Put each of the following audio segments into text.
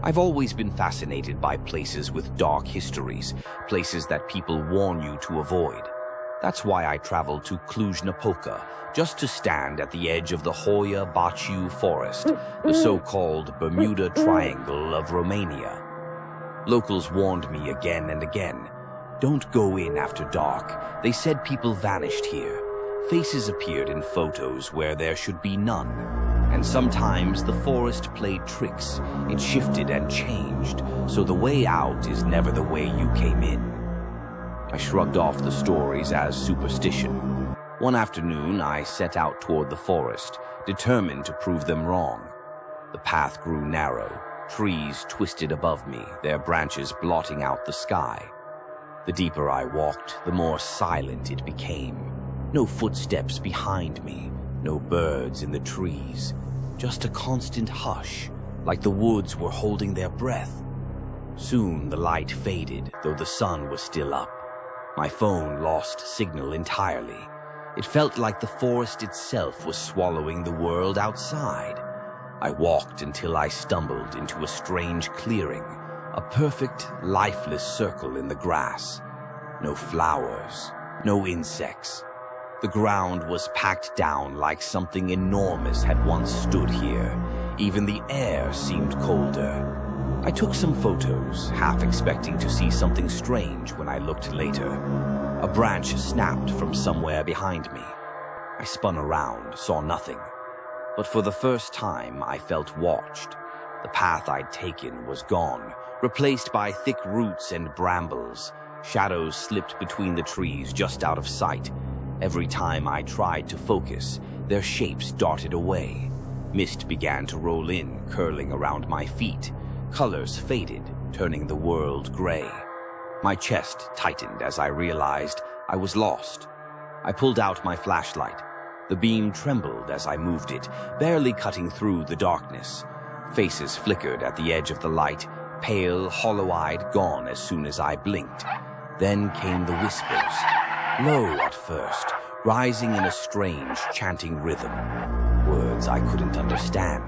I've always been fascinated by places with dark histories, places that people warn you to avoid. That's why I traveled to Cluj-Napoca, just to stand at the edge of the Hoia Baciu Forest, the so-called Bermuda Triangle of Romania. Locals warned me again and again, "Don't go in after dark." They said people vanished here. Faces appeared in photos where there should be none. And sometimes the forest played tricks. It shifted and changed, so the way out is never the way you came in. I shrugged off the stories as superstition. One afternoon, I set out toward the forest, determined to prove them wrong. The path grew narrow. Trees twisted above me, their branches blotting out the sky. The deeper I walked, the more silent it became. No footsteps behind me, no birds in the trees, just a constant hush, like the woods were holding their breath. Soon the light faded, though the sun was still up. My phone lost signal entirely. It felt like the forest itself was swallowing the world outside. I walked until I stumbled into a strange clearing, a perfect, lifeless circle in the grass. No flowers, no insects. The ground was packed down like something enormous had once stood here. Even the air seemed colder. I took some photos, half expecting to see something strange when I looked later. A branch snapped from somewhere behind me. I spun around, saw nothing. But for the first time, I felt watched. The path I'd taken was gone, replaced by thick roots and brambles. Shadows slipped between the trees just out of sight. Every time I tried to focus, their shapes darted away. Mist began to roll in, curling around my feet. Colors faded, turning the world gray. My chest tightened as I realized I was lost. I pulled out my flashlight. The beam trembled as I moved it, barely cutting through the darkness. Faces flickered at the edge of the light, pale, hollow-eyed, gone as soon as I blinked. Then came the whispers. Low at first, rising in a strange, chanting rhythm. Words I couldn't understand.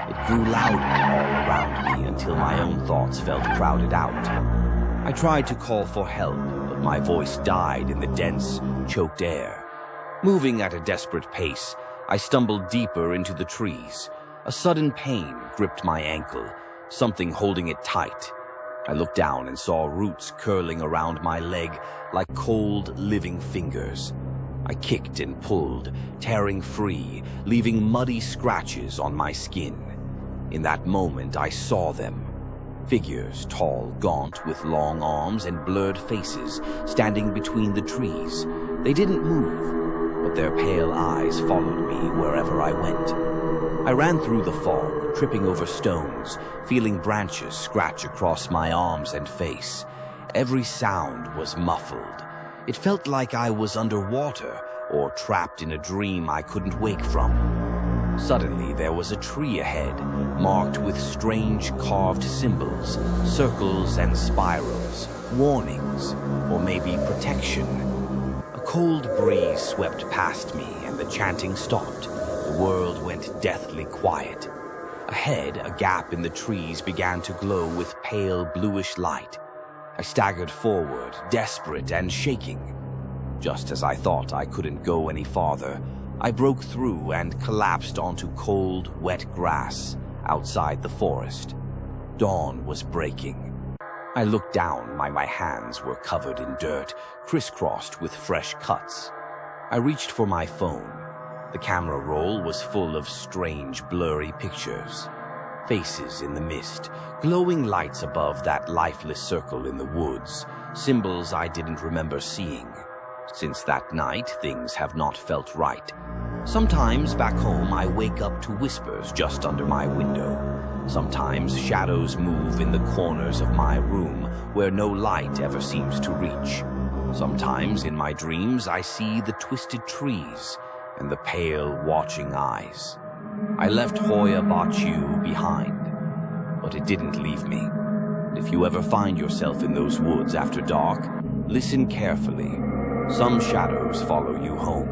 It grew louder all around me until my own thoughts felt crowded out. I tried to call for help, but my voice died in the dense, choked air. Moving at a desperate pace, I stumbled deeper into the trees. A sudden pain gripped my ankle, something holding it tight. I looked down and saw roots curling around my leg like cold, living fingers. I kicked and pulled, tearing free, leaving muddy scratches on my skin. In that moment, I saw them. Figures, tall, gaunt, with long arms and blurred faces, standing between the trees. They didn't move, but their pale eyes followed me wherever I went. I ran through the fog, tripping over stones, feeling branches scratch across my arms and face. Every sound was muffled. It felt like I was underwater or trapped in a dream I couldn't wake from. Suddenly, there was a tree ahead, marked with strange carved symbols, circles and spirals, warnings, or maybe protection. A cold breeze swept past me and the chanting stopped. The world went deathly quiet. Ahead, a gap in the trees began to glow with pale bluish light. I staggered forward, desperate and shaking. Just as I thought I couldn't go any farther, I broke through and collapsed onto cold, wet grass outside the forest. Dawn was breaking. I looked down. My hands were covered in dirt, crisscrossed with fresh cuts. I reached for my phone. The camera roll was full of strange, blurry pictures. Faces in the mist, glowing lights above that lifeless circle in the woods, symbols I didn't remember seeing. Since that night, things have not felt right. Sometimes back home, I wake up to whispers just under my window. Sometimes shadows move in the corners of my room where no light ever seems to reach. Sometimes in my dreams, I see the twisted trees and the pale, watching eyes. I left Hoia Baciu behind, but it didn't leave me. If you ever find yourself in those woods after dark, listen carefully. Some shadows follow you home.